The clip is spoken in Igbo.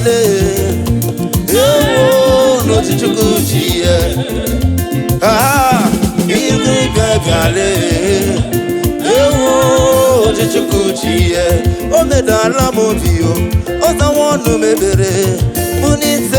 biale ewo no chichukuchie igwe biale ewo chichukuchie o medala mo bio o tawonu mebere munite